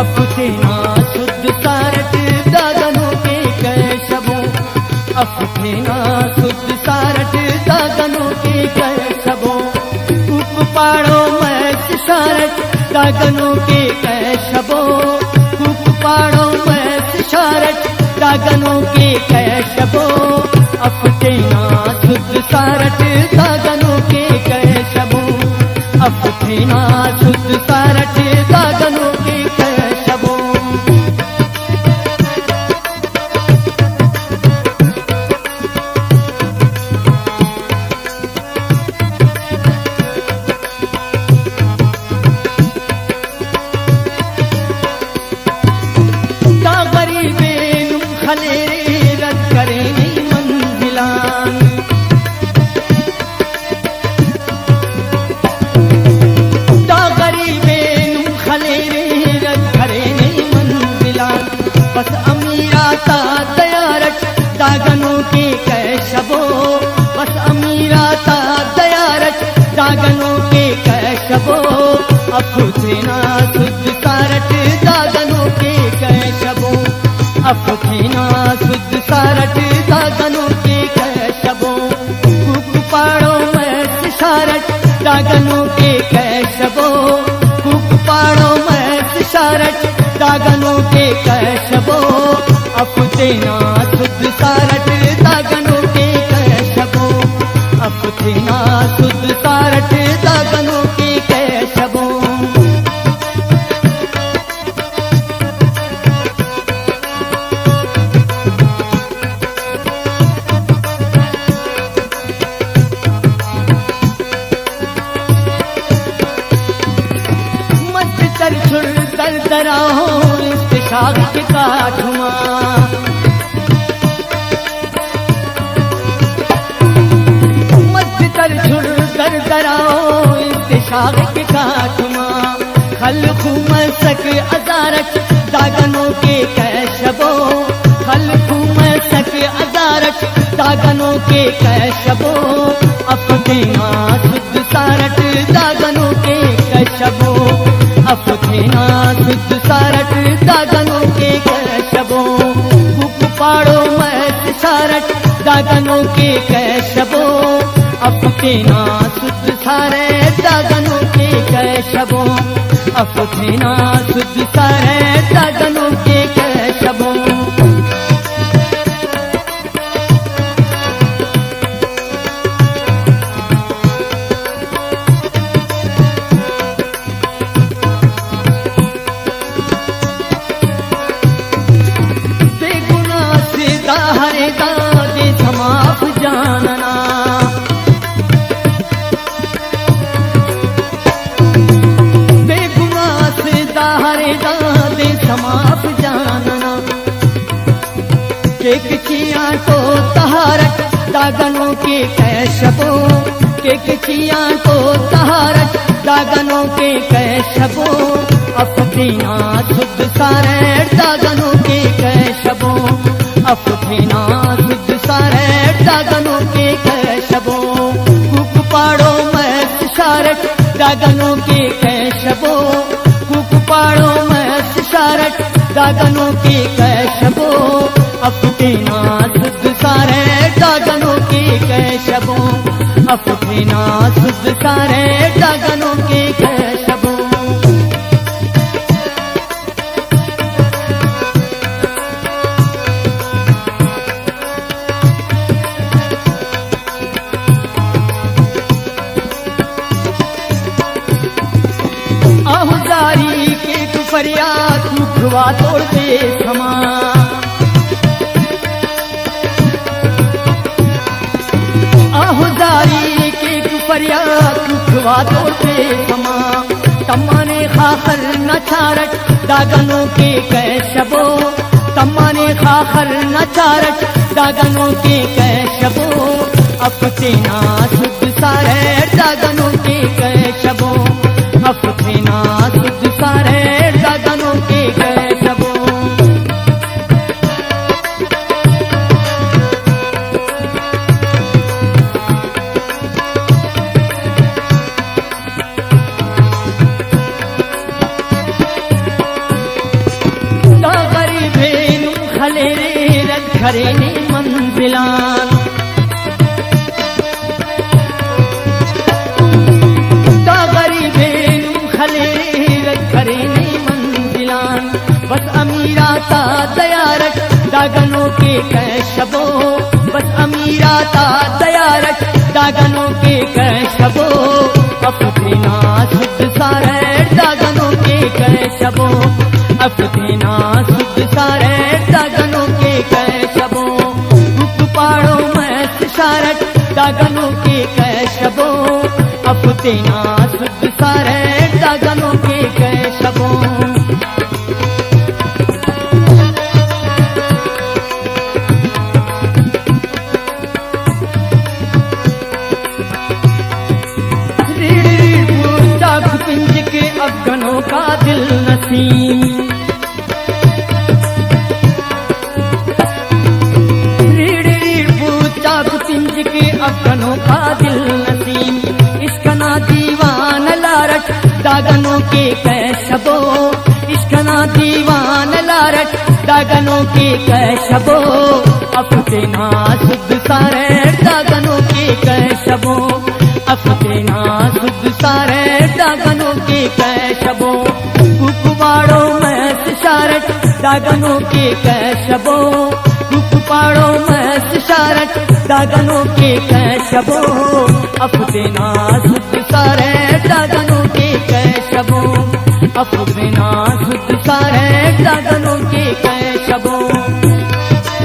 अफथेना शुद्ध सारट दागनों के कैशबो, अफथेना शुद्ध सारट दागनों के कैशबो, कुक पाड़ो मैस शारट दागनों के कैशबो, कुक पाड़ो मैस शारट दागनों के कैशबो, अफथेना शुद्ध सारट दागनों के कैशबो, अफथेना शुद्ध सारट दागनों के कैशबो। दागरी बेनुम खलेरे रद करें मंजिलान, दागरी बेनुम खलेरे रद करें मंजिलान, बस अमीराता दयारट दागनों के कैशबो, बस अमीराता दयारट दागनों के कैशबो, अफथेना शुद्ध सारट दागनों के कैशबो, अफथेना शुद्ध सारट दागनों के कैशबो, कुक पाड़ो मैस शारट दागनों के कैशबो, कुक पाड़ो मैस शारट दागनों के कैशबो, अफथेना शुद्ध सारट दागनों के कैशबो, अफथेना शुद्ध सारट दागनों के कैशबो। मत कर छुर कर दराहो इस्तिशाक के काठमा, मत कर छुर कर दराहो इस्तिशाक के काठमा, खल खुमसक अजारक दागनों के कैशबो, खल खुमसक अजारक दागनों के कैशबो, अफथेना शुद्ध सारट दागनों के कैशबो, अफथेना शुद्ध सारट दागनों के कैशबो, कुक पाड़ो मैस शारट दागनों के कैशबो, अफथेना शुद्ध सारट दागनों के कैशबो, अफथेना शुद्ध सारट दागनों के कैशबो। बेगुनाह से दाहरे दादे समाप जानना, बेगुनाह से दाहरे दादे समाप जानना, केक चिया तो तहारट दागनों के कैशबो, केक चिया तो तहारट दागनों के कैशबो, अफथेना शुद्ध सारट दागनों के कैशबो, अफथेना शुद्ध सारट दागनों के कैशबो, कुक पाड़ो मैस शारट दागनों के कैशबो, कुक पाड़ो मैस शारट दागनों के कैशबो, अफथेना शुद्ध सारट दागनों के कैशबो, अफथेना शुद्ध सारट दागनों के कैशबो। आहुजारी के तू फरियाद मुखवा तोड़ दे समा, आहुजारी के तू फरियाद मुखवा तोड़ दे समा, तम्माने खाखर न चारट दागनों के कैशबो, तम्माने खाखर न चारट दागनों के कैशबो, अफथेना शुद्ध सारट दागनों के कैशबो, अफथेना शुद्ध सारट दागनों के कैशबो। रखरे ने मंजिलान दा गरीबेनु खले रखरे ने मंजिलान बस अमीरा ता दयारक दागनों के कैशबो बस अमीरा ता दयारक दागनों के कैशबो अफतेना सुध सारे दागनों के कैशबो अफतेना सुध सारे दागनों के कैशबो रुक पाड़ो मैं शारट दागनों के कैशबो अफतेना सुध सारे दागनों के कैशबो पिंज के अफगानों का दिल नसीम पिंज के अफगानों का दिल नसीम इसका ना दीवान लारट दागनों के कैशबो इसका ना दीवान लारट दागनों के कैशबो अफतेना सुध सारे दागनों के कैशबो अफतेना सुध सारे दागनों के कैशबो कुकवाड़ो में शारट दागनों के कैशबो कुकवाड़ो में शारट दागनों के कैशबो अफतेना सुध सारे दागनों के कैशबो अफतेना सुध सारे दागनों के कैशबो